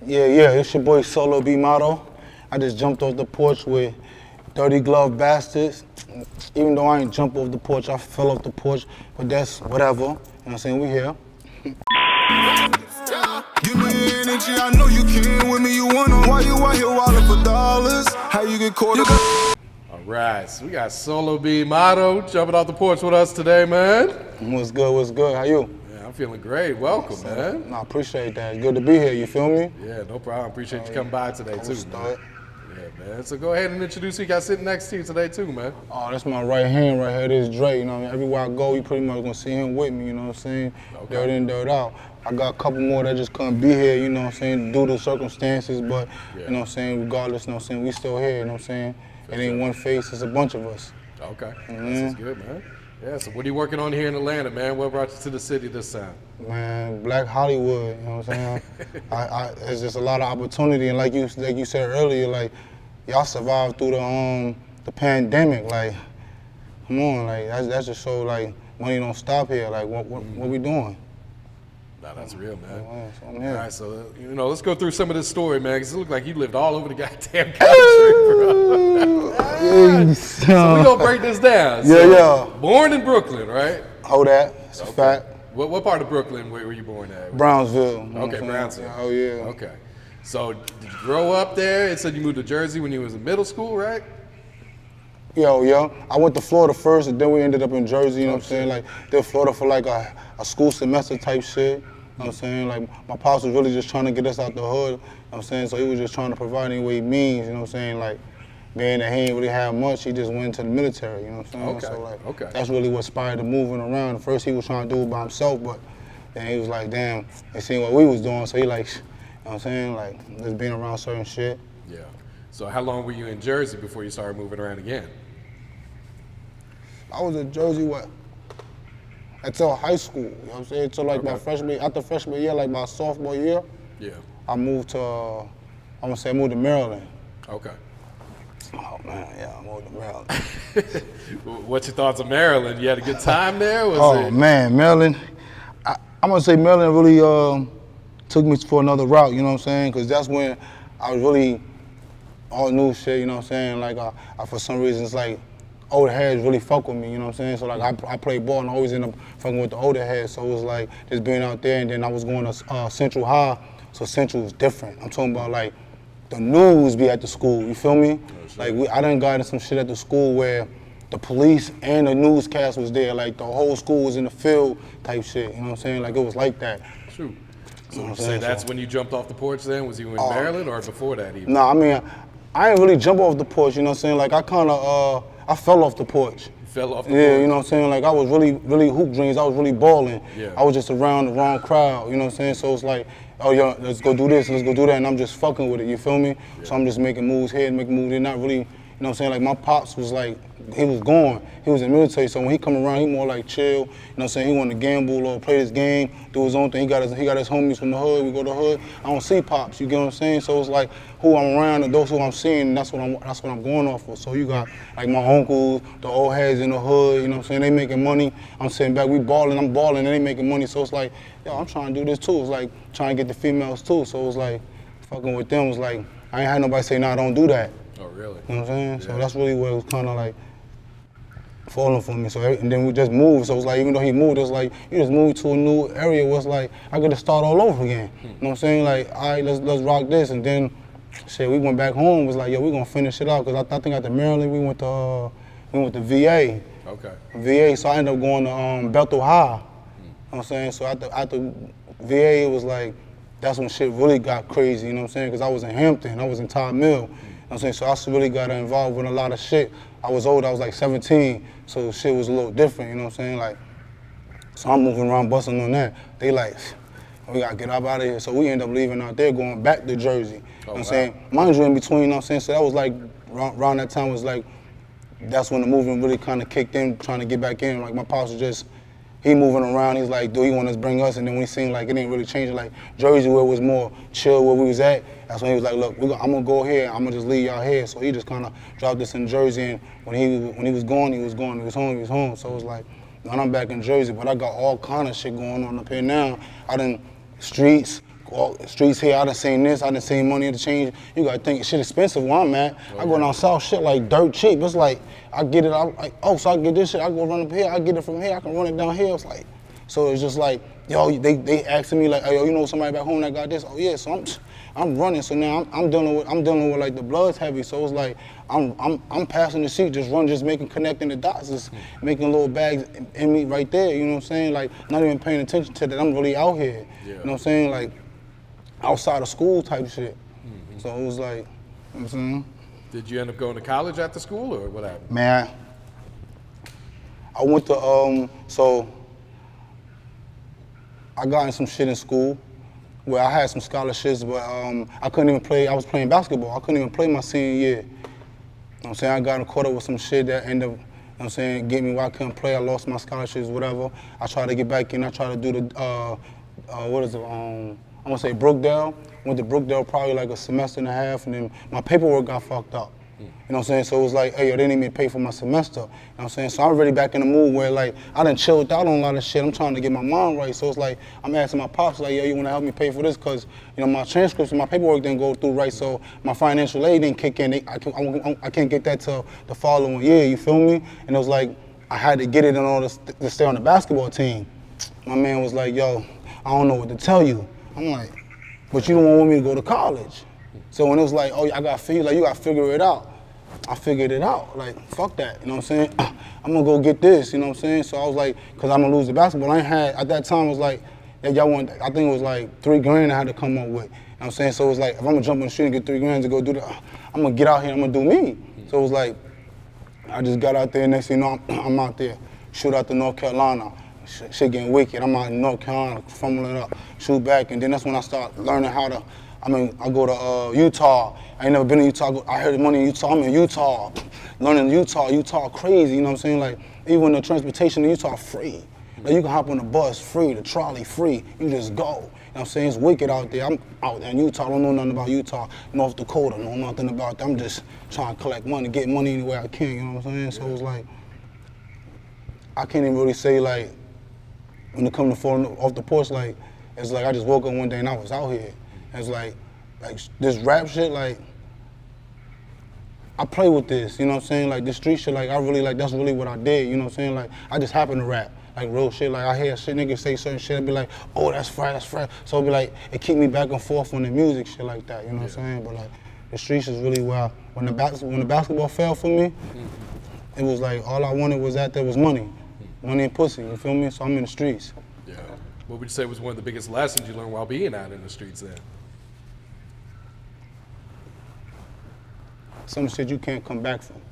Yeah, it's your boy Solo B Motto. I just jumped off the porch with dirty glove bastards. Even though I ain't jump off the porch, I fell off the porch, but that's whatever. You know what I'm saying? We here. Give me your energy, I know you can with me, you wanna. Why you out here wildin' for dollars? How you get caught up? All right, so we got Solo B Motto jumping off the porch with us today, man. What's good? How you? Yeah, I'm feeling great. Welcome, man. No, I appreciate that. It's good to be here, you feel me? Yeah, no problem. Appreciate you coming by today, too, man. Start. Yeah, man. So go ahead and introduce who you got sitting next to you today, too, man. Oh, that's my right hand right here. This is Dre, you know what I mean? Everywhere I go, you pretty much gonna see him with me, you know what I'm saying? Okay. Dirt in, dirt out. I got a couple more that just couldn't be here, you know what I'm saying, due to circumstances, but, you know what I'm saying, regardless, you know what I'm saying, we still here, you know what I'm saying? It ain't one face, it's a bunch of us. Okay, That's good, man. Yeah, so what are you working on here in Atlanta, man? What brought you to the city this time? Man, Black Hollywood, you know what I'm saying? There's just a lot of opportunity, and like you said earlier, like, y'all survived through the pandemic, like, come on, like, that's just so, like, money don't stop here, like, what we doing? Nah, that's real, man. Yeah, so I'm here. All right, so, let's go through some of this story, man, because it looked like you lived all over the goddamn country, bro. So we gonna break this down. Yeah. Born in Brooklyn, right? Hold that, it's a fact. What part of Brooklyn were you born at? Brownsville. You know Okay, what I'm Brownsville. saying? Oh, yeah. Okay. So did you grow up there? It said you moved to Jersey when you was in middle school, right? Yo. I went to Florida first, and then we ended up in Jersey, you know what I'm saying? Like, did Florida for like a school semester type shit. You know what I'm saying? Like, my pops was really just trying to get us out the hood, you know what I'm saying? So he was just trying to provide any way he means, you know what I'm saying? Like, being that he ain't really have much, he just went into the military, you know what I'm saying? Okay, So, like, okay. that's really what inspired the moving around. First, he was trying to do it by himself, but then he was like, damn, they seen what we was doing, so he like, you know what I'm saying? Like, just being around certain shit. Yeah. So how long were you in Jersey before you started moving around again? I was in Jersey, until high school, you know what I'm saying? Until like my after freshman year, like my sophomore year, Yeah. I moved to, I moved to Maryland. Okay. Oh man, yeah, I moved to Maryland. What's your thoughts on Maryland? You had a good time there? Man, Maryland, I'm gonna say Maryland really took me for another route, you know what I'm saying? Because that's when I was really all new shit, you know what I'm saying? Like, I for some reason, it's like, older heads really fuck with me, you know what I'm saying? So like I played ball and I always end up fucking with the older heads. So it was like just being out there, and then I was going to Central High, so Central was different. I'm talking about like the news be at the school, you feel me? Like I done got into some shit at the school where the police and the newscast was there, like the whole school was in the field type shit, you know what I'm saying? Like it was like that. Shoot. So you say that's when you jumped off the porch then? Was you in Maryland or before that even? Nah, I mean, I ain't really jump off the porch, you know what I'm saying? Like I fell off the porch. You fell off the porch? Yeah, you know what I'm saying? Like I was really hoop dreams. I was really balling. Yeah. I was just around the wrong crowd, you know what I'm saying? So it's like, oh yo, let's go do this, let's go do that, and I'm just fucking with it, you feel me? Yeah. So I'm just making moves here, making moves there, not really, you know what I'm saying? Like my pops was like, he was gone. He was in the military, so when he come around, he more like chill, you know what I'm saying? He wanted to gamble or play his game, do his own thing. He got his homies from the hood, we go to the hood. I don't see pops, you get what I'm saying? So it's like who I'm around and those who I'm seeing, that's what I'm going off of. So you got like my uncles, the old heads in the hood, you know what I'm saying? They making money. I'm sitting back, we balling, I'm balling, and they making money. So it's like, yo, I'm trying to do this too. It's like trying to get the females too. So it's like fucking with them was like, I ain't had nobody say, nah, don't do that. Oh, really? You know what I'm saying? Yeah. So that's really what it was kind of like falling for me. So and then we just moved. So it's like, even though he moved, it's like you just moved to a new area where it's like I got to start all over again. You know what I'm saying? Like, all right, let's rock this. And then shit, we went back home. Was like, yo, we gonna finish it out. Cause I think after Maryland we went to VA. Okay. VA. So I ended up going to Bethel High. You know what I'm saying? So after VA, it was like that's when shit really got crazy. You know what I'm saying? Cause I was in Hampton. I was in Todd Mill. You know what I'm saying? So I really got involved with a lot of shit. I was old, I was like 17, so shit was a little different, you know what I'm saying? Like, so I'm moving around busting on that. They like, we gotta get up out of here. So we end up leaving out there, going back to Jersey. You know what I'm saying? Mind you, in between, you know what I'm saying? So that was like, around that time was like, that's when the movement really kind of kicked in, trying to get back in. Like my pops was just, he moving around, he's like, do he want us to bring us? And then when he seen like it didn't really change, like Jersey where it was more chill where we was at, that's when he was like, look, I'm gonna go here, I'm gonna just leave y'all here. So he just kind of dropped us in Jersey, and when he was gone, he was gone, he was home. So it was like, now I'm back in Jersey, but I got all kind of shit going on up here now. I done streets, well, streets here, I done seen this, I done seen money interchange. You gotta think shit expensive where I'm at. I go down south, shit like dirt cheap. It's like, I get it, I'm like, oh, so I get this shit, I go run up here, I get it from here, I can run it down here. It's like, so it's just like, yo, they asking me like, hey, yo, you know somebody back home that got this? Oh yeah, so I'm running. So now I'm dealing with like the blood's heavy. So it's like I'm passing the sheet, just connecting the dots, just making little bags in me right there. You know what I'm saying? Like not even paying attention to that. I'm really out here. Yeah. You know what I'm saying? Like outside of school type shit. Mm-hmm. So it was like, you know what I'm saying? Did you end up going to college after school or what happened? Man, I went to so I got in some shit in school where I had some scholarships, but I couldn't even play. I was playing basketball. I couldn't even play my senior year. You know what I'm saying? I got caught up with some shit that ended up, you know what I'm saying, getting me where I couldn't play. I lost my scholarships, whatever. I tried to get back in. I tried to do the, what is it, I'm gonna say Brookdale. Went to Brookdale probably like a semester and a half, and then my paperwork got fucked up. You know what I'm saying? So it was like, hey, yo, they didn't even pay for my semester. You know what I'm saying? So I'm really back in the mood where like, I done chilled out on a lot of shit. I'm trying to get my mind right. So it's like, I'm asking my pops like, yo, you wanna help me pay for this? Cause, you know, my transcripts and my paperwork didn't go through right. So my financial aid didn't kick in. I can't get that till the following year, you feel me? And it was like, I had to get it in order to stay on the basketball team. My man was like, yo, I don't know what to tell you. I'm like, but you don't want me to go to college. So when it was like, oh, I gotta figure, like, you gotta figure it out. I figured it out, like, fuck that, you know what I'm saying? I'm gonna go get this, you know what I'm saying? So I was like, cause I'm gonna lose the basketball. I ain't had, at that time it was like, y'all want, I think it was like $3,000 I had to come up with. You know what I'm saying? So it was like, if I'm gonna jump on the street and get $3,000 to go do that, I'm gonna get out here, I'm gonna do me. So it was like, I just got out there, next thing you know, I'm out there, shoot out to North Carolina. Shit getting wicked. I'm out in North Carolina, fumbling up, shoot back, and then that's when I start learning how to, I go to Utah. I ain't never been in Utah. I heard the money in Utah. I'm in Utah, learning Utah crazy, you know what I'm saying? Like, even the transportation in Utah free. Like, you can hop on the bus free, the trolley free, you just go. You know what I'm saying? It's wicked out there. I'm out there in Utah, I don't know nothing about Utah. North Dakota, know nothing about that. I'm just trying to collect money, get money any way I can, you know what I'm saying? So it's like, I can't even really say like, when it comes to falling off the porch, like, it's like I just woke up one day and I was out here. It's like this rap shit, like, I play with this, you know what I'm saying? Like, this street shit, like, I really, like, that's really what I did, you know what I'm saying? Like, I just happen to rap, like, real shit. Like, I hear shit, niggas say certain shit, I'd be like, oh, that's fresh. So it'd be like, it keep me back and forth on the music shit like that, you know what I'm saying? But, like, the streets is really where, when the basketball fell for me, it was like, all I wanted was that there was money. Money and pussy, you feel me? So I'm in the streets. Yeah. What would you say was one of the biggest lessons you learned while being out in the streets then? Some shit you can't come back from. You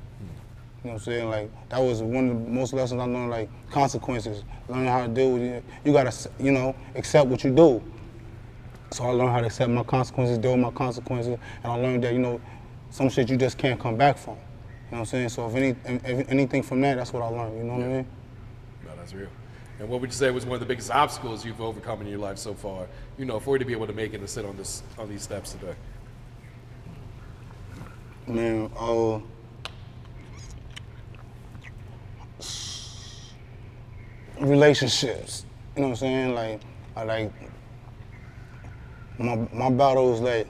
know what I'm saying? Like, that was one of the most lessons I learned, like, consequences. Learning how to deal with it. You gotta, you know, accept what you do. So I learned how to accept my consequences, deal with my consequences, and I learned that, you know, some shit you just can't come back from. You know what I'm saying? So if anything from that, that's what I learned, you know what I mean? No, that's real. And what would you say was one of the biggest obstacles you've overcome in your life so far, you know, for you to be able to make it and sit on these steps today? Man, relationships. You know what I'm saying? Like, I like my battle is like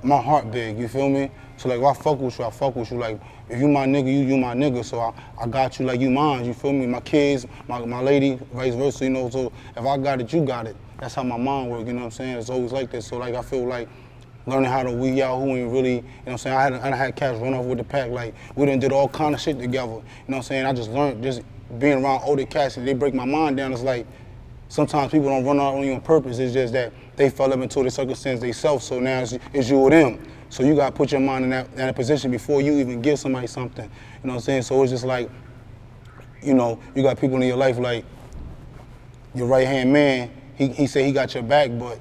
my heart big. You feel me? So like, if I fuck with you, I fuck with you. Like, if you my nigga, you my nigga. So I got you like you mine. You feel me? My kids, my lady, vice versa. You know. So if I got it, you got it. That's how my mind works. You know what I'm saying? It's always like this. So like, I feel like learning how to weed out who ain't really, you know what I'm saying? I had cats run off with the pack, like, we done did all kind of shit together, you know what I'm saying? I just learned, just being around older cats, and they break my mind down. It's like, sometimes people don't run out on you on purpose, it's just that they fell up into the circumstance themselves, so now it's you or them. So you gotta put your mind in that position before you even give somebody something, you know what I'm saying? So it's just like, you know, you got people in your life like, your right-hand man, he said he got your back, but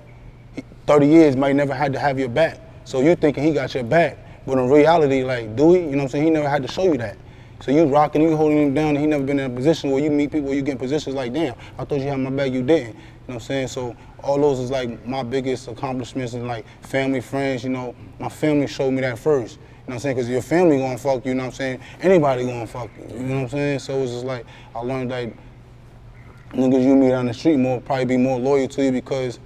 30 years might never had to have your back. So you thinking he got your back, but in reality, like, do he? You know what I'm saying? He never had to show you that. So you rocking, you holding him down, and he never been in a position where you meet people where you get in positions like, damn, I thought you had my back, you didn't. You know what I'm saying? So all those is like my biggest accomplishments, and like family, friends, you know, my family showed me that first. You know what I'm saying? Because your family gonna fuck you, you know what I'm saying? Anybody gonna fuck you, you know what I'm saying? So it's just like, I learned that niggas you meet on the street probably be more loyal to you because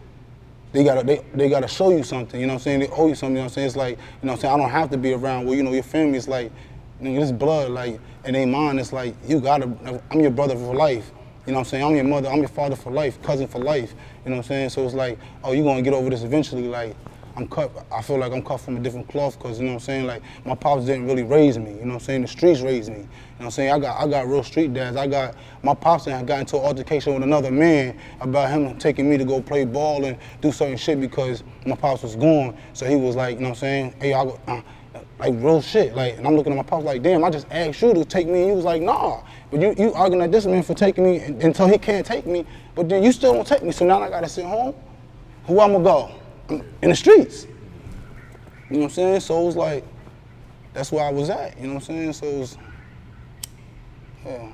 they gotta show you something, you know what I'm saying? They owe you something, you know what I'm saying? It's like, you know what I'm saying, I don't have to be around. Well, you know, your family is like, this blood, like, and they mind, it's like, I'm your brother for life. You know what I'm saying? I'm your mother, I'm your father for life, cousin for life. You know what I'm saying? So it's like, oh, you're gonna get over this eventually. Like, I feel like I'm cut from a different cloth because, you know what I'm saying? Like, my pops didn't really raise me. You know what I'm saying? The streets raised me. You know what I'm saying? I got real street dads. My pops got into an altercation with another man about him taking me to go play ball and do certain shit because my pops was gone. So he was like, you know what I'm saying? Hey, I go, like real shit. Like, and I'm looking at my pops like, damn, I just asked you to take me, and you was like, nah. But you arguing at this man for taking me until he can't take me, but then you still don't take me, so now I gotta sit home? Who I'm gonna go? In the streets. You know what I'm saying? So it was like, that's where I was at, you know what I'm saying? So it was, yeah.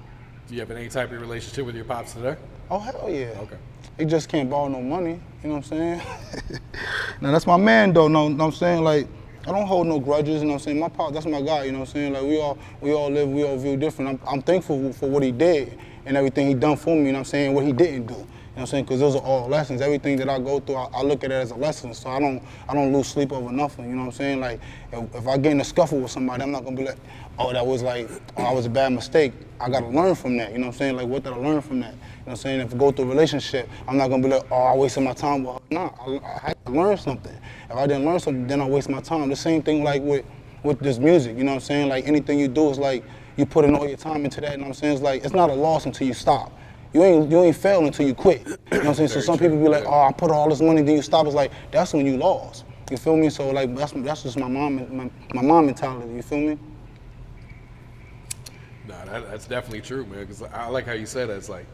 Do you have any type of relationship with your pops today? Oh, hell yeah. Okay. He just can't borrow no money, you know what I'm saying? Now that's my man though, know what I'm saying? Like, I don't hold no grudges, you know what I'm saying? My pop, that's my guy, you know what I'm saying? Like, we all live, we all view different. I'm thankful for what he did and everything he done for me, you know what I'm saying? What he didn't do, you know what I'm saying? Because those are all lessons. Everything that I go through, I look at it as a lesson, so I don't lose sleep over nothing, you know what I'm saying? Like, if I get in a scuffle with somebody, I'm not gonna be like, oh, that was a bad mistake. I gotta learn from that, you know what I'm saying? Like, what did I learn from that? You know what I'm saying? If I go through a relationship, I'm not gonna be like, oh, I wasted my time with her. Nah, I had to learn something. If I didn't learn something, then I waste my time. The same thing like with this music, you know what I'm saying? Like, anything you do is like, you put in all your time into that, you know what I'm saying? It's like, it's not a loss until you stop. You ain't fail until you quit. You know what I'm saying? So some people be like, oh, I put all this money, then you stop. It's like, that's when you lost. You feel me? So like, that's just my mom mentality, you feel me? Nah, that's definitely true, man, because I like how you said that. It's like,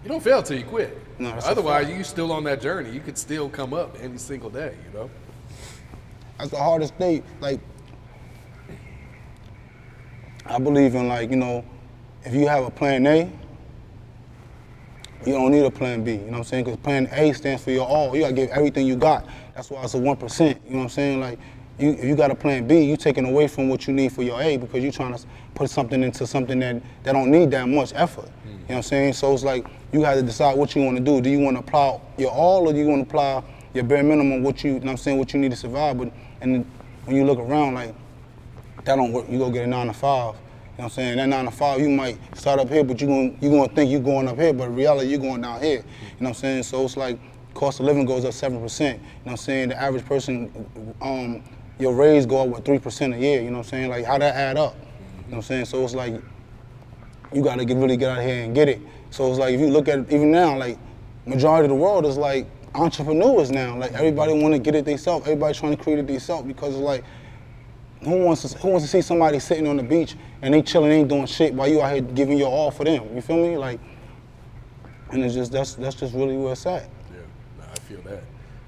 you don't fail till you quit. No, otherwise, you still on that journey. You could still come up every single day, you know? That's the hardest thing. Like, I believe in, like, you know, if you have a plan A, you don't need a plan B, you know what I'm saying? Because plan A stands for your all. You gotta give everything you got. That's why it's a 1%, you know what I'm saying? Like, if you got a plan B, you taking away from what you need for your A because you're trying to put something into something that don't need that much effort. You know what I'm saying? So it's like, you have to decide what you want to do. Do you want to apply your all, or do you want to apply your bare minimum, what you know what I'm saying, what you need to survive? But and when you look around, like, that don't work. You go get a 9 to 5. You know what I'm saying? That 9 to 5, you might start up here, but you're gonna think you're going up here, but in reality, you're going down here. You know what I'm saying? So it's like, cost of living goes up 7%. You know what I'm saying? The average person, your raise go up with 3% a year. You know what I'm saying? Like, how that add up? You know what I'm saying? So it's like, you gotta really get out here and get it. So it's like, if you look at it, even now, like, majority of the world is like entrepreneurs now. Like, everybody want to get it themselves. Everybody trying to create it themselves because it's like, who wants to see somebody sitting on the beach and they chilling, ain't doing shit while you out here giving your all for them? You feel me? Like, and it's just that's just really where it's at. Yeah, I feel that.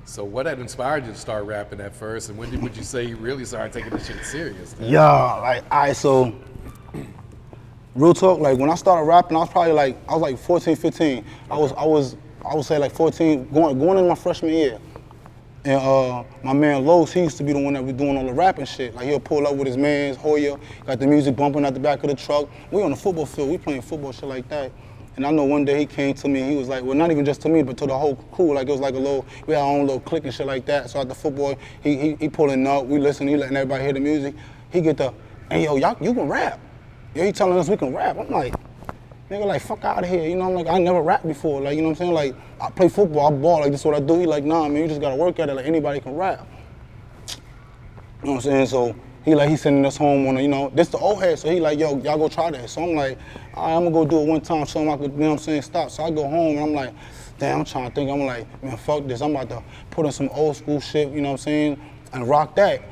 So what had inspired you to start rapping at first, and when would you say you really started taking this shit serious? Yeah, like, alright, so real talk, like, when I started rapping, I was like 14, 15. I would say like 14, going into my freshman year. And my man Los, he used to be the one that was doing all the rapping shit. Like, he'll pull up with his mans, Hoya, got the music bumping out the back of the truck. We on the football field, we playing football, shit like that. And I know one day he came to me and he was like, well, not even just to me, but to the whole crew. Like, it was like we had our own little clique and shit like that. So at the football, he pulling up, we listen, he letting everybody hear the music. He get the, hey, yo, y'all, you can rap. Yeah, he telling us we can rap. I'm like, nigga, like, fuck out of here. You know, I'm like, I never rapped before. Like, you know what I'm saying? Like, I play football, I ball, like, this is what I do. He like, nah, man, you just gotta work at it. Like, anybody can rap. You know what I'm saying? So he sending us home on a, you know, this the old head. So he like, yo, y'all go try that. So I'm like, all right, I'm gonna go do it one time, show him I could, you know what I'm saying, stop. So I go home and I'm like, damn, I'm trying to think. I'm like, man, fuck this. I'm about to put in some old school shit, you know what I'm saying, and rock that.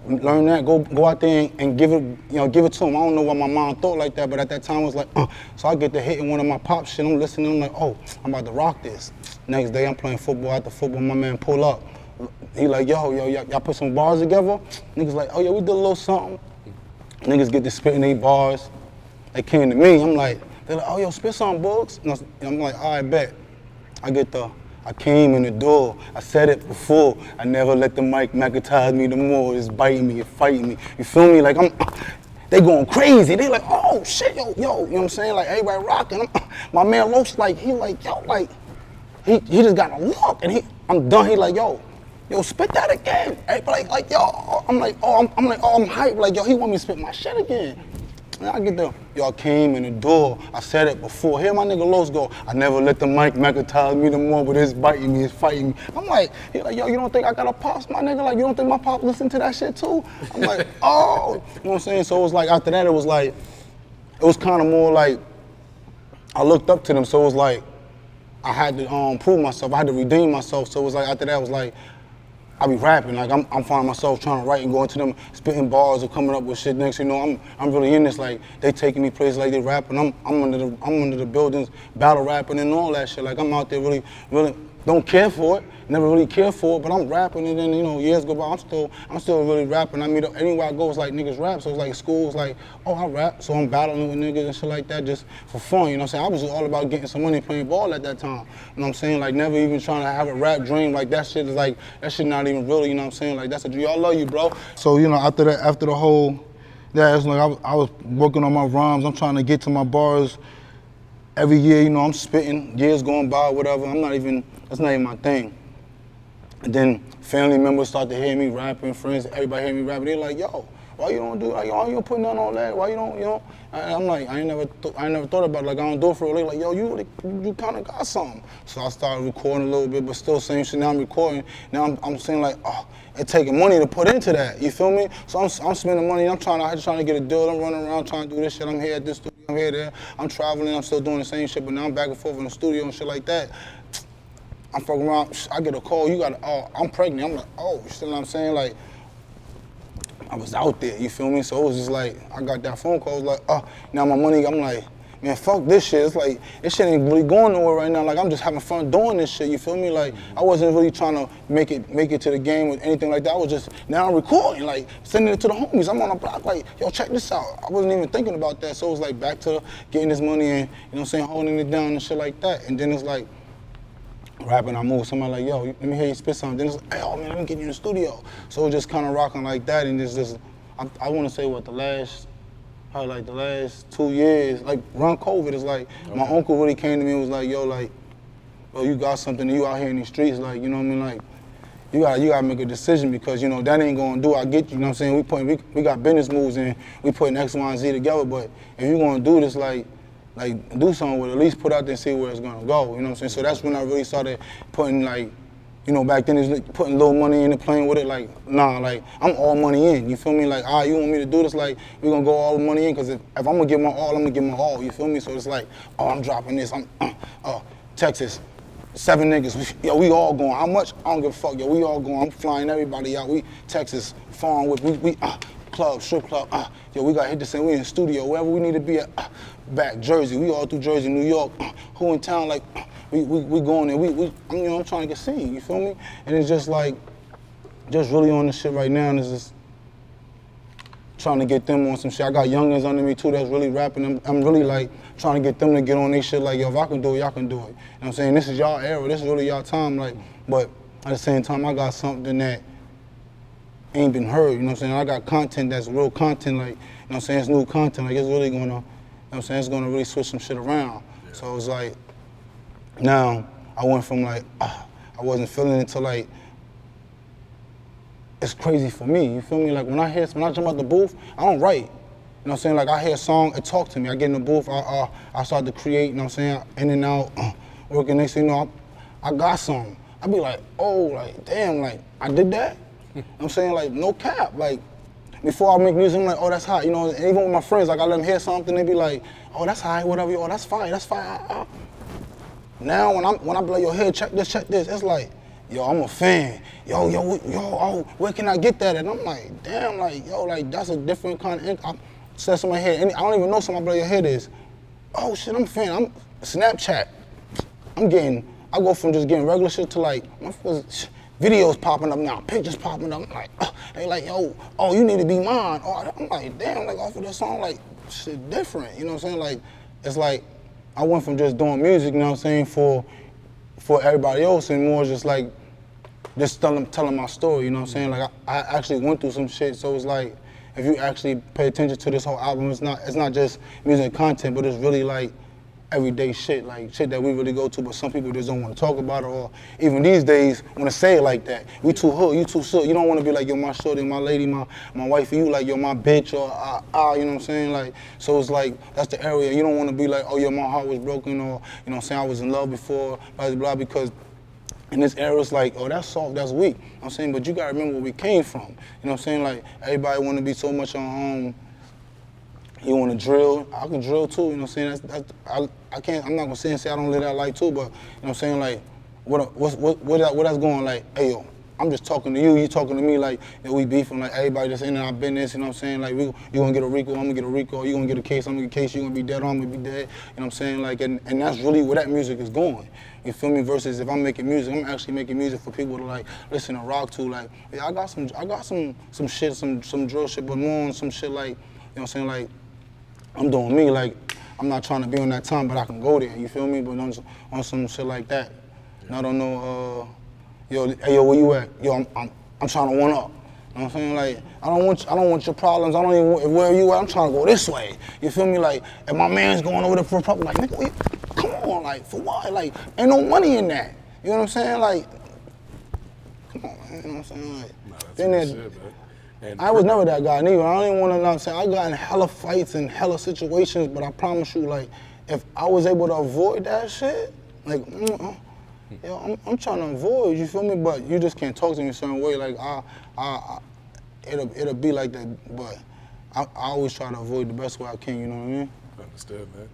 Learn that, go out there and give it, you know, give it to him. I don't know why my mom thought like that, but at that time it was like, So I get to hitting one of my pop shit. I'm listening, I'm like, oh, I'm about to rock this. Next day I'm playing football. After football, my man pull up. He like, yo, y'all put some bars together? Niggas like, oh yeah, we did a little something. Niggas get to spitting 8 bars. They came to me, I'm like, they're like, oh yo, spit some books. And I'm like, all right, bet. I came in the door, I said it before, I never let the mic magnetize me no more. It's biting me, it's fighting me. You feel me? Like, they going crazy. They like, oh shit, yo, you know what I'm saying? Like, everybody rocking. My man Los, like, he like, yo, like, he just got a look, and I'm done. He like, yo, yo, spit that again. Everybody like, yo, I'm hyped. Like, yo, he want me to spit my shit again. And I get y'all came in the door. I said it before. Here my nigga Los go. I never let the mic magnetize me no more, but it's biting me, it's fighting me. I'm like, he like, yo, you don't think I got a pops, my nigga? Like, you don't think my pop listen to that shit too? I'm like, oh. You know what I'm saying? So it was like, after that, it was kind of more like, I looked up to them, so it was like, I had to prove myself, I had to redeem myself. So it was like, after that, it was like, I be rapping, like I'm finding myself trying to write and going to them, spitting bars or coming up with shit. Next, you know, I'm really in this. Like they taking me places, like they rapping. I'm under the buildings, battle rapping and all that shit. Like I'm out there really don't care for it, never really care for it, but I'm rapping. And then you know, years go by, I'm still really rapping. I mean, anywhere I go, it's like niggas rap. So it's like school, it's like, oh, I rap, so I'm battling with niggas and shit like that just for fun. You know what I'm saying? I was just all about getting some money, playing ball at that time. You know what I'm saying? Like never even trying to have a rap dream. Like that shit is like, that shit not even really. You know what I'm saying? Like that's a dream. I love you, bro. So you know, after the whole, yeah, it's like I was working on my rhymes. I'm trying to get to my bars. Every year, you know, I'm spitting, years going by, whatever. That's not even my thing. And then family members start to hear me rapping, friends, everybody hear me rapping. They're like, yo, why you don't do, like, why you don't put none on that? Why you don't, you know? And I'm like, I ain't never thought about it. Like, I don't do it for real. They like, yo, you kind of got something. So I started recording a little bit, but still same shit. Now I'm recording. Now I'm saying like, oh, it's taking money to put into that. You feel me? So I'm spending money. I'm trying to get a deal. I'm running around trying to do this shit. I'm here at this studio. I'm here there. I'm traveling. I'm still doing the same shit, but now I'm back and forth in the studio and shit like that. I'm fucking around. I get a call. I'm pregnant. I'm like, oh, you see what I'm saying? Like, I was out there. You feel me? So it was just like, I got that phone call. It was like, oh, now my money. I'm like, man, fuck this shit. It's like, this shit ain't really going nowhere right now. Like, I'm just having fun doing this shit, you feel me? Like, I wasn't really trying to make it to the game with anything like that. I was just, now I'm recording, like, sending it to the homies. I'm on a block, like, yo, check this out. I wasn't even thinking about that. So it was like back to getting this money and, you know what I'm saying, holding it down and shit like that. And then it's like, rapping, I move, somebody like, yo, let me hear you spit something. Then it's like, hey, oh man, let me get you in the studio. So it was just kind of rocking like that. And it's just, I want to say what, the last 2 years, like around COVID, it's like, okay. My uncle really came to me and was like, yo, you got something, you out here in these streets, like, you know what I mean, like, you gotta make a decision because, you know, that ain't gonna do, I get you know what I'm saying, we got business moves and we putting X, Y, and Z together, but if you gonna do this, like do something with it, at least put out there and see where it's gonna go, you know what I'm saying? So that's when I really started putting like, you know, back then it's putting little money in and playing with it, like, nah, like, I'm all money in, you feel me? Like, all right, you want me to do this, like, we gonna go all the money in, because if I'm gonna give my all, I'm gonna give my all, you feel me? So it's like, oh, I'm dropping this, Texas, 7 niggas, yo, we all going, how much? I don't give a fuck, yo, we all going, I'm flying everybody out, we, Texas, farm with, we club, strip club, yo, we gotta hit this thing, we in the studio, wherever we need to be at, back, Jersey, we all through Jersey, New York, who in town, like, we going there, you know, I'm trying to get seen, you feel me? And it's just like, just really on this shit right now, and it's just trying to get them on some shit. I got youngins under me too that's really rapping. I'm really like trying to get them to get on their shit like, yo, if I can do it, y'all can do it. You know what I'm saying? This is y'all era, this is really y'all time, like, but at the same time, I got something that ain't been heard, you know what I'm saying? I got content that's real content, like, you know what I'm saying? It's new content, like, it's really gonna, you know what I'm saying? It's gonna really switch some shit around. Yeah. So it's like, now, I went from like, I wasn't feeling it to like, it's crazy for me, you feel me? Like when I jump out the booth, I don't write. You know what I'm saying? Like I hear a song, it talk to me. I get in the booth, I start to create, you know what I'm saying? In and out, working, next thing you know, I got something. I be like, oh, like, damn, like, I did that? You know what I'm saying? Like, no cap, like, before I make music, I'm like, oh, that's hot, you know? And even with my friends, like I let them hear something, they be like, oh, that's hot, whatever, oh, that's fire, that's fire. Now when I be like, yo, here, check this, it's like, yo, I'm a fan. Yo, oh, where can I get that? And I'm like, damn, like, yo, like, that's a different kind of, I said somebody here, I don't even know somebody, but your head is, oh shit, I'm a fan, I'm Snapchat. I go from just getting regular shit to like, my videos popping up now, pictures popping up. I'm like, they like, yo, oh, you need to be mine. Oh, I'm like, damn, like, off of this song, like, shit different, you know what I'm saying? Like, it's like, I went from just doing music, you know what I'm saying, for everybody else, and more just like, just telling my story, you know what I'm saying? Like, I actually went through some shit, so it's like, if you actually pay attention to this whole album, it's not just music content, but it's really like, everyday shit, like shit that we really go to, but some people just don't want to talk about it, or even these days want to say it like that. We too hood, you too soot. You don't want to be like, yo, my shorty, my lady, my wife, you like, yo, my bitch, or you know what I'm saying? Like, so it's like, that's the area. You don't want to be like, oh, yo, my heart was broken, or, you know what I'm saying, I was in love before, blah, blah, blah, because in this era, it's like, oh, that's soft, that's weak. You know what I'm saying? But you got to remember where we came from. You know what I'm saying? Like, everybody want to be so much on, you want to drill, I can drill too, you know what I'm saying? I can't, I'm not going to sit and say I don't live that life too, but, you know what I'm saying? Like, what that's going, like, hey, yo, I'm just talking to you talking to me, like, yo, we beefing, like, everybody just in our business, you know what I'm saying? Like, you going to get a RICO, I'm going to get a RICO, you going to get a case, I'm going to get a case, you going to be dead, I'm going to be dead, you know what I'm saying? Like, and that's really where that music is going. You feel me? Versus if I'm making music, I'm actually making music for people to like listen to rock to. Like, yeah, I got some shit, some drill shit, but more on some shit like, you know what I'm saying? Like, I'm doing me. Like, I'm not trying to be on that time, but I can go there. You feel me? But on some shit like that. And I don't know. Yo, hey, yo, where you at? Yo, I'm trying to one up. You know what I'm saying? Like, I don't want your problems. I don't even want where you at. I'm trying to go this way. You feel me? Like, if my man's going over there for a problem, like, nigga, come on, like, for what? Like, ain't no money in that. You know what I'm saying? Like, come on, man. You know what I'm saying? Like, no, that's shit, man. I was never that guy neither. I don't even want to know what I'm saying. I got in hella fights and hella situations, but I promise you, like, if I was able to avoid that shit, like, yo, I'm trying to avoid, you feel me? But you just can't talk to me a certain way. Like, it'll be like that, but I always try to avoid the best way I can, you know what I mean? Understood, man.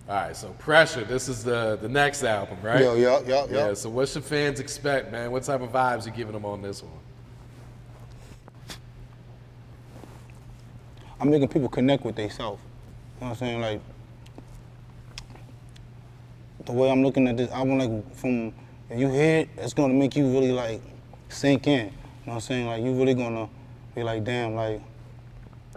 All right, so Pressure, this is the next album, right? Yeah. So what should fans expect, man? What type of vibes you giving them on this one? I'm making people connect with themselves. You know what I'm saying? Like, the way I'm looking at this album, like, from, if you hear it, it's gonna make you really, like, sink in. You know what I'm saying? Like, you really gonna be like, damn, like,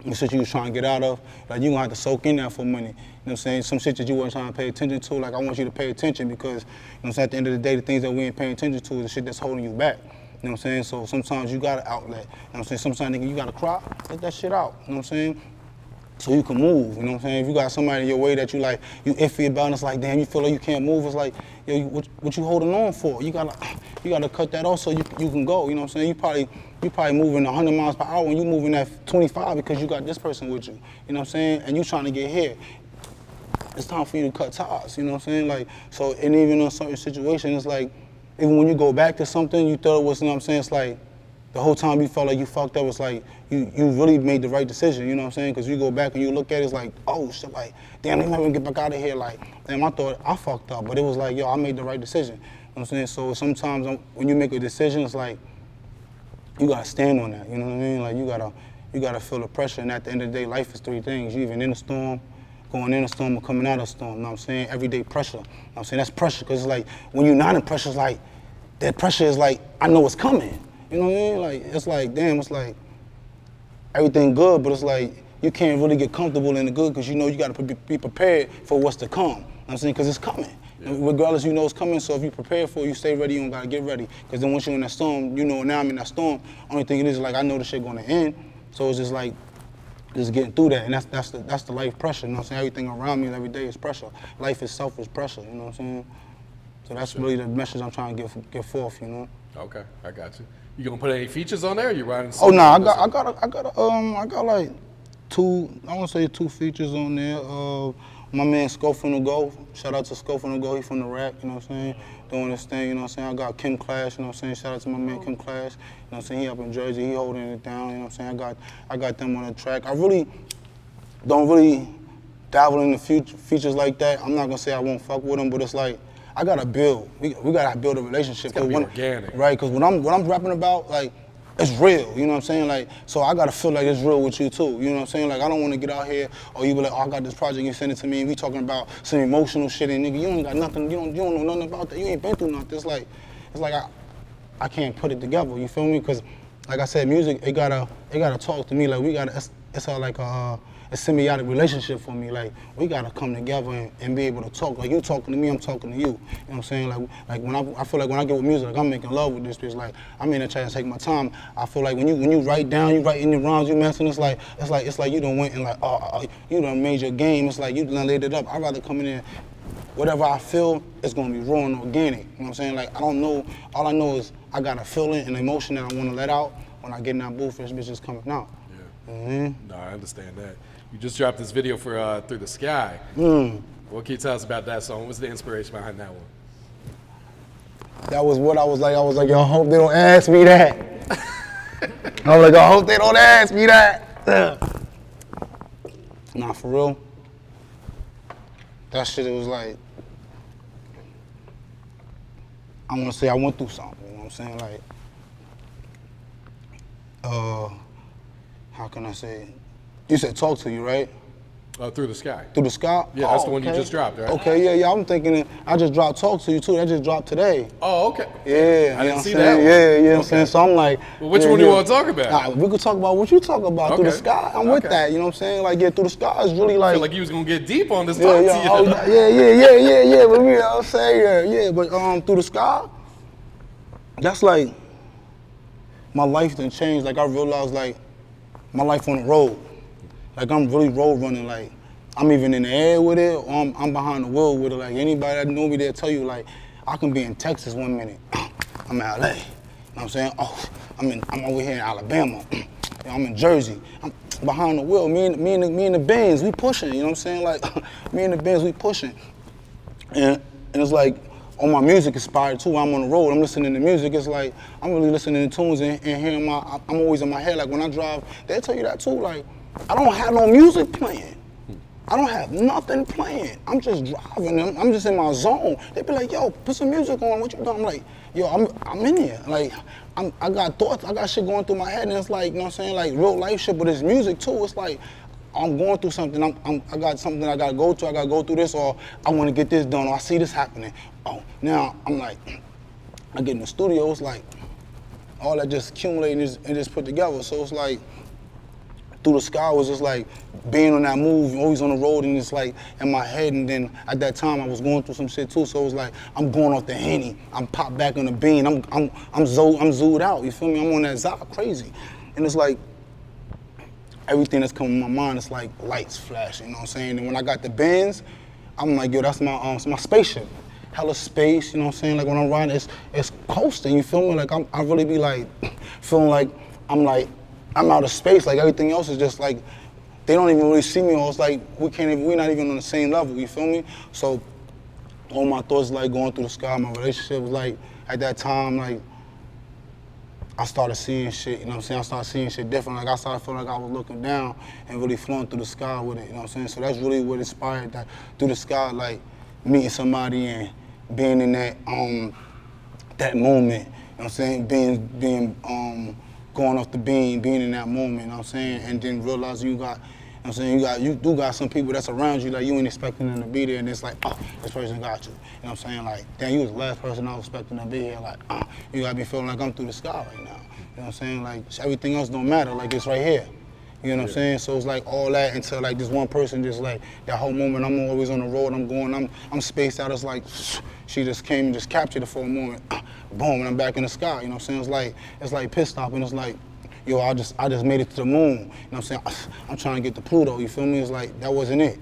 the shit you was trying to get out of, like, you gonna have to soak in that for a minute. You know what I'm saying? Some shit that you weren't trying to pay attention to, like, I want you to pay attention because, you know what I'm saying, at the end of the day, the things that we ain't paying attention to is the shit that's holding you back. You know what I'm saying? So sometimes you got an outlet. You know what I'm saying? Sometimes nigga, you gotta cry, let that shit out. You know what I'm saying? So you can move, you know what I'm saying? If you got somebody in your way that you like, you iffy about, and it's like, damn, you feel like you can't move, it's like, yo, what you holding on for? You gotta cut that off so you can go, you know what I'm saying? You probably moving 100 miles per hour and you moving at 25 because you got this person with you, you know what I'm saying? And you trying to get here. It's time for you to cut ties, you know what I'm saying? Like, so, and even in certain situations, it's like, even when you go back to something, you thought it was, you know what I'm saying? It's like, the whole time you felt like you fucked up, it's like, you really made the right decision, you know what I'm saying? Because you go back and you look at it, it's like, oh shit, like, damn, they never get back out of here, like, damn, I thought I fucked up, but it was like, yo, I made the right decision, you know what I'm saying? So sometimes when you make a decision, it's like, you gotta stand on that, you know what I mean? Like, you gotta feel the pressure, and at the end of the day, life is three things. You even in a storm, going in a storm, or coming out of a storm, you know what I'm saying? Everyday pressure, you know what I'm saying? That's pressure, because it's like, when you're not in pressure, it's like, that pressure is like, I know it's coming. You know what I mean? Like, it's like, damn, it's like, everything good, but it's like, you can't really get comfortable in the good because you know you gotta be prepared for what's to come. You know what I'm saying? Because it's coming. Yeah. Regardless, you know it's coming, so if you prepare for it, you stay ready, you don't gotta get ready. Because then once you're in that storm, you know, now I'm in that storm, only thing it is like, I know the shit gonna end, so it's just like, just getting through that, and that's the life pressure, you know what I'm saying? Everything around me every day is pressure. Life itself is pressure, you know what I'm saying? So that's really the message I'm trying to get forth, you know? Okay, I got you. You gonna put any features on there? Or you writing? Oh no, I got like I want to say two features on there. My man Sco from the Go. Shout out to Sco from the Go. He from the rap, you know what I'm saying? Doing this thing, you know what I'm saying? I got Kim Clash, you know what I'm saying? Shout out to my man Kim Clash. You know what I'm saying? He up in Jersey. He holding it down, you know what I'm saying? I got them on the track. I really don't really dabble in the features like that. I'm not gonna say I won't fuck with them, but it's like, I gotta build. We gotta build a relationship. It's gotta be organic. Right, because what I'm rapping about, like, it's real, you know what I'm saying? Like, so I gotta feel like it's real with you too, you know what I'm saying? Like, I don't wanna get out here, or you be like, oh, I got this project, you send it to me, and we talking about some emotional shit, and nigga, you ain't got nothing, you don't know nothing about that, you ain't been through nothing. It's like I can't put it together, you feel me? Because, like I said, music, it gotta talk to me, like, it's like a symbiotic relationship for me. Like, we gotta come together and be able to talk. Like, you talking to me, I'm talking to you. You know what I'm saying? Like when I feel like when I get with music, like, I'm making love with this bitch. Like, I'm in there trying to take my time. I feel like when you write down, you write in the rhymes, you messing, it's like you done went and like, you done made your game. It's like you done laid it up. I'd rather come in there whatever I feel, it's gonna be raw and organic. You know what I'm saying? Like, I don't know, all I know is I got a feeling and emotion that I wanna let out. When I get in that booth, this bitch is coming out. Yeah. Mm-hmm. No, I understand that. You just dropped this video for Through the Sky. What can you tell us about that song? What's the inspiration behind that one? That was what I was like, yo, I hope they don't ask me that. I was like, I hope they don't ask me that. Nah, for real. That shit, it was like, I wanna say I went through something, you know what I'm saying? Like, how can I say it? You said talk to you, right? Through the Sky. Through the Sky? Yeah, that's the one you just dropped, right? Okay, yeah, I'm thinking I just dropped Talk to You too. That just dropped today. Oh, okay. Yeah, I didn't see that. that one. Yeah, you know what I'm saying? So I'm like, well, which one do you want to talk about? Nah, we could talk about what you talk about, Through the Sky. I'm with that, you know what I'm saying? Like, yeah, Through the Sky is really like. I feel like you was gonna get deep on this yeah, talk yeah, to you. oh, yeah, but you know what I'm saying? Yeah, but Through the Sky, that's like, my life done changed. Like, I realized, like, my life on the road. Like, I'm really road running, like, I'm even in the air with it, or I'm behind the wheel with it. Like, anybody that know me, they'll tell you, like, I can be in Texas 1 minute, I'm in LA. You know what I'm saying? Oh, I'm over here in Alabama. I'm in Jersey. I'm behind the wheel. Me and the Benz, we pushing, you know what I'm saying? Like, me and the Benz, we pushing. And it's like, on my music inspired too. I'm on the road, I'm listening to music. It's like, I'm really listening to tunes and hearing I'm always in my head. Like, when I drive, they'll tell you that too. Like, I don't have no music playing. I don't have nothing playing. I'm just driving. I'm just in my zone. They be like, yo, put some music on. What you doing? I'm like, yo, I'm in here. Like, I got thoughts. I got shit going through my head, and it's like, you know what I'm saying? Like, real life shit, but it's music too. It's like, I'm going through something. I got something I gotta go to. I gotta go through this, or I want to get this done, or I see this happening. Oh, now I'm like, I get in the studio. It's like, all that just accumulating and just put together. So it's like, Through the Sky was just like being on that move, always on the road, and it's like in my head. And then at that time I was going through some shit too, so it was like I'm going off the Henny, I'm popped back on the bean, I'm zooed out. You feel me? I'm on that Zod crazy, and it's like everything that's coming in my mind. It's like lights flashing. You know what I'm saying? And when I got the Benz, I'm like, yo, that's my spaceship. Hella space. You know what I'm saying? Like when I'm riding, it's coasting. You feel me? Like I really be like feeling like I'm out of space. Like everything else is just like, they don't even really see me, or it's like we're not even on the same level, you feel me? So all my thoughts like going Through the Sky. My relationship was like, at that time, like I started seeing shit, you know what I'm saying? I started seeing shit different. Like I started feeling like I was looking down and really flowing through the sky with it, you know what I'm saying? So that's really what inspired that Through the Sky, like meeting somebody and being in that that moment, you know what I'm saying? Being going off the beam, being in that moment, you know what I'm saying? And then realizing you got, you know what I'm saying, you do got some people that's around you, like you ain't expecting them to be there, and it's like, oh, this person got you. You know what I'm saying? Like, damn, you was the last person I was expecting to be here. Like, you got me feeling like I'm through the sky right now. You know what I'm saying? Like, everything else don't matter, like it's right here. You know what I'm saying? So it's like all that until like this one person just like, that whole moment, I'm always on the road, I'm spaced out. It's like, she just came and just captured it for a moment. Boom, and I'm back in the sky. You know what I'm saying? It's like pit stop, and it's like, yo, I just made it to the moon. You know what I'm saying? I'm trying to get to Pluto. You feel me? It's like that wasn't it.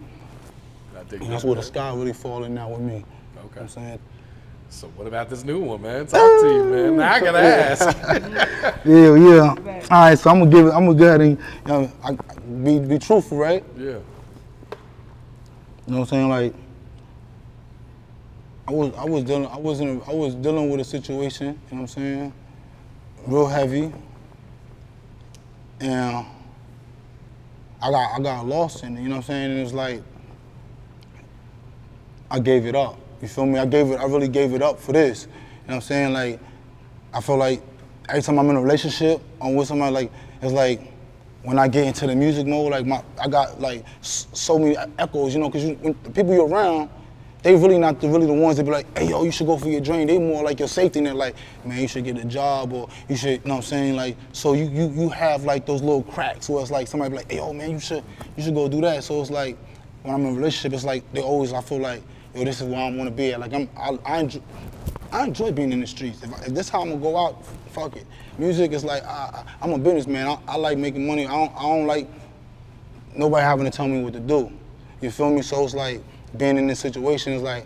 And that's where the sky really falling out with me. Okay. You know what I'm saying? So what about this new one, man? Talk to you, man. Now I gotta ask. Yeah. All right, so I'm gonna go ahead and be truthful, right? Yeah. You know what I'm saying? Like, I was dealing with a situation, you know what I'm saying? Real heavy. And I got lost in it, you know what I'm saying? And it's like, I gave it up. You feel me? I really gave it up for this. You know what I'm saying? Like, I feel like every time I'm in a relationship, I'm with somebody, like, it's like, when I get into the music mode, like, I got, like, so many echoes, you know, because when the people you're around, they really not the ones that be like, hey, yo, you should go for your dream. They more like your safety net, like, man, you should get a job, or you should, you know what I'm saying? Like, so you have, like, those little cracks where it's like, somebody be like, hey, yo, man, you should go do that. So it's like, when I'm in a relationship, it's like, I feel like, yo, this is where I want to be at. Like, I enjoy being in the streets. If this how I'm gonna go out, fuck it. Music is like, I'm a businessman. I like making money. I don't like nobody having to tell me what to do. You feel me? So it's like, being in this situation is like,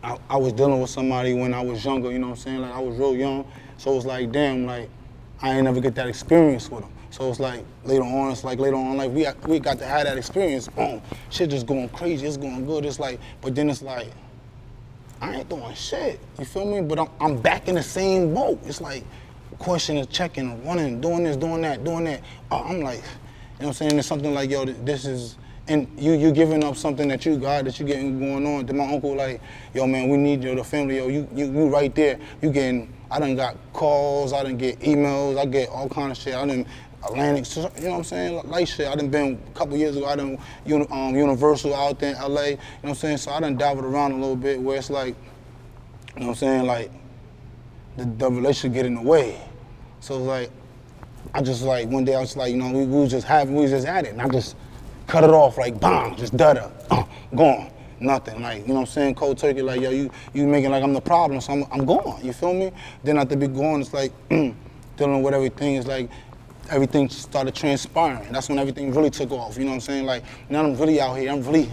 I was dealing with somebody when I was younger, you know what I'm saying? Like I was real young, so it's like, damn, like I ain't never get that experience with them. So it's like later on, like we got to have that experience. Boom, shit just going crazy, it's going good. It's like, but then it's like, I ain't doing shit, you feel me? But I'm back in the same boat. It's like questioning, checking, running, doing this, doing that. I'm like, you know what I'm saying? It's something like, yo, this is, and you giving up something that you got, that you getting going on. Then my uncle like, yo man, we need you, the family, yo, you right there. You getting, I done got calls, I done get emails, I get all kind of shit. I done Atlantic, you know what I'm saying, like shit. I done been a couple years ago, I done Universal out there in LA, you know what I'm saying? So I done dabbled around a little bit where it's like, you know what I'm saying, like the relationship get in the way. So it's like, I just like, one day I was like, you know, we was just at it, and I just cut it off, like, bam, just dud gone, nothing, like, you know what I'm saying, cold turkey, like, yo, you making like I'm the problem, so I'm gone, you feel me? Then after be gone, it's like, dealing with everything, it's like, everything started transpiring. That's when everything really took off, you know what I'm saying? Like, now I'm really out here, I'm really,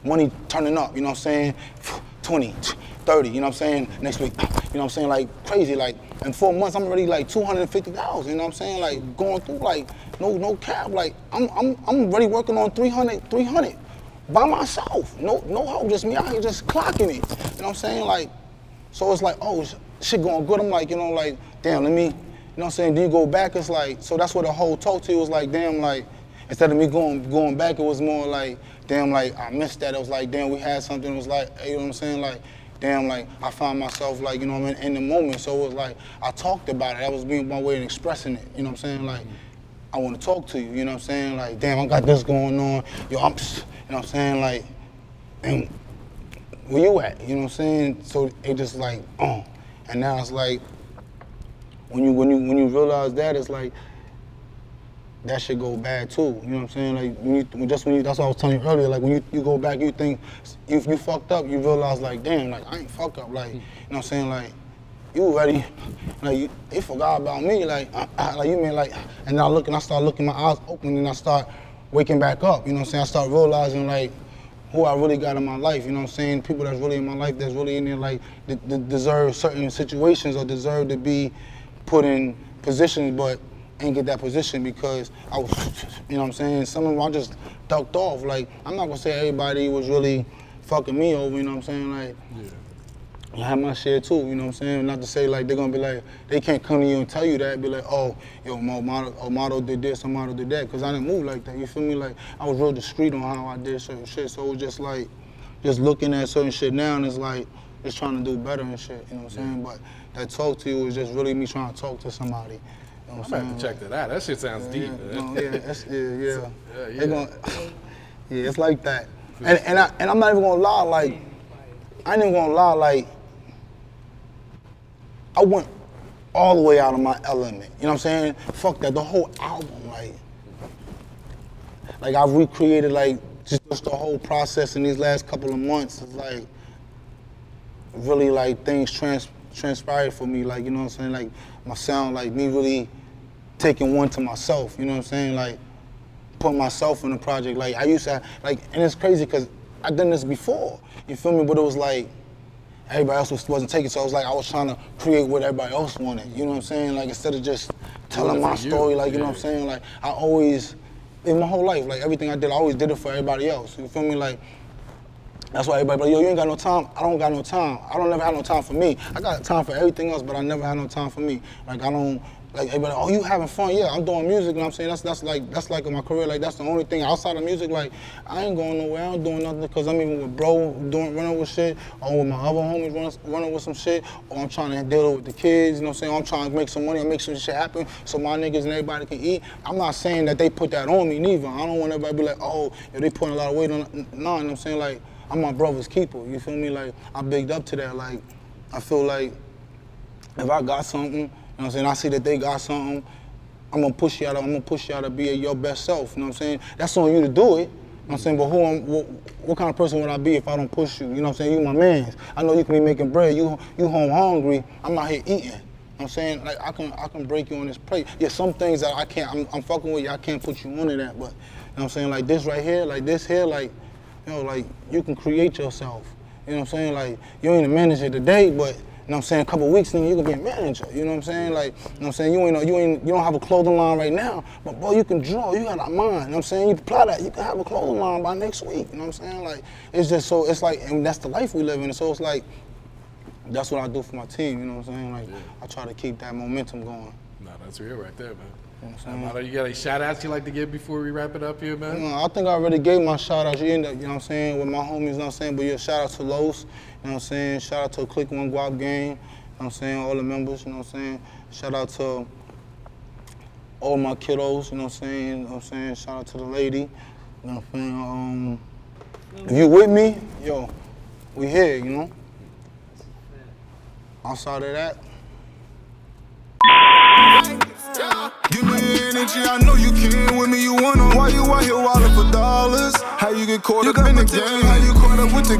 money turning up, you know what I'm saying? 20, 30, you know what I'm saying? Next week, you know what I'm saying? Like, crazy, like, in 4 months, I'm already like 250,000, you know what I'm saying? Like, going through, like, no cap, like, I'm already working on 300 by myself. No help, just me out here just clocking it, you know what I'm saying? Like, so it's like, oh, shit going good. I'm like, you know, like, damn, let me, you know what I'm saying? Then you go back, it's like, so that's what the whole talk to you was like, damn, like, instead of me going back, it was more like, damn, like, I missed that. It was like, damn, we had something. It was like, you know what I'm saying? Like, damn, like, I found myself, like, you know what I mean, in the moment. So it was like, I talked about it. That was being my way of expressing it, you know what I'm saying? Like, I want to talk to you, you know what I'm saying? Like, damn, I got this going on. Yo, you know what I'm saying? Like, and where you at? You know what I'm saying? So it just like, and now it's like, when you realize that, it's like, that should go bad too. You know what I'm saying? Like that's what I was telling you earlier. Like when you go back, you think if you fucked up, you realize like, damn, like I ain't fucked up. Like, you know what I'm saying? Like, you ready? Like they forgot about me. Like you mean like, and I start looking, my eyes open, and I start waking back up. You know what I'm saying? I start realizing like who I really got in my life. You know what I'm saying? People that's really in my life, that's really in there, like that deserve certain situations or deserve to be put in positions, but ain't get that position because I was, you know what I'm saying? Some of them I just ducked off. Like, I'm not gonna say everybody was really fucking me over, you know what I'm saying? Like, yeah. I had my share too, you know what I'm saying? Not to say like they're gonna be like, they can't come to you and tell you that, be like, oh, yo, Motto did this, or Motto did that, because I didn't move like that, you feel me? Like, I was real discreet on how I did certain shit, so it was just like, just looking at certain shit now, and it's like, just trying to do better and shit, you know what I'm saying? But that talk to you was just really me trying to talk to somebody. You know I'm about to check that out. That shit sounds deep. No, it's like that. And I'm not even gonna lie, like, I ain't even gonna lie, like, I went all the way out of my element. You know what I'm saying? Fuck that, the whole album, like I've recreated like just the whole process in these last couple of months of like really like things transpired for me, like, you know what I'm saying? Like my sound, like me really taking one to myself, you know what I'm saying? Like putting myself in the project. Like I used to, like, and it's crazy because I done this before, you feel me? But it was like, everybody else wasn't taking, so I was like, I was trying to create what everybody else wanted, you know what I'm saying? Like instead of just telling my story, like, you know what I'm saying? Like I always, in my whole life, like everything I did, I always did it for everybody else, you feel me? Like, that's why everybody like, yo, you ain't got no time. I don't got no time. I don't never have no time for me. I got time for everything else, but I never had no time for me. Like I don't, like everybody, oh, you having fun? Yeah, I'm doing music, you know what I'm saying? That's like in my career, like that's the only thing outside of music, like I ain't going nowhere, I ain't doing nothing because I'm even with bro running with shit, or with my other homies running with some shit, or I'm trying to deal with the kids, you know what I'm saying? I'm trying to make some money and make some shit happen so my niggas and everybody can eat. I'm not saying that they put that on me neither. I don't want everybody to be like, oh, yo, they putting a lot of weight on it. No, you know what I'm saying? Like, I'm my brother's keeper, you feel me? Like, I bigged up to that. Like, I feel like if I got something, you know what I'm saying, I see that they got something, I'm gonna push you out to be your best self, you know what I'm saying? That's on you to do it, you know what I'm saying? But what kind of person would I be if I don't push you? You know what I'm saying? You my man. I know you can be making bread, you home hungry, I'm out here eating. You know what I'm saying? Like, I can break you on this plate. Yeah, some things that I can't, I'm fucking with you, I can't put you onto that, but, you know what I'm saying? Like this right here, like this here, like, you know, like, you can create yourself. You know You know what I'm saying? Like, you ain't a manager today, but, you know what I'm saying, a couple weeks, nigga, you could be a manager. You know what I'm saying? Like, you know what I'm saying? You don't have a clothing line right now, but, boy, you can draw. You got a mind. You know what I'm saying? You apply that. You can have a clothing line by next week. You know what I'm saying? Like, it's just so, it's like, and that's the life we live in. So it's like, that's what I do for my team. You know what I'm saying? Like, I try to keep that momentum going. No, that's real right there, man. You know what I'm saying? You got any shout-outs you like to give before we wrap it up here, man? I think I already gave my shout-outs. You know what I'm saying, with my homies, you know what I'm saying? But yeah, shout-out to Los, you know what I'm saying? Shout-out to Click One Guap Gang, you know what I'm saying? All the members, you know what I'm saying? Shout-out to all my kiddos, you know what I'm saying? You know what I'm saying? Shout-out to the lady, you know what I'm saying? If you with me, yo, we here, you know? Outside of that, Give me your energy, I know you can. With me, you wanna. Why you out here wildin' for dollars? How you get caught up in the game? How you caught up with the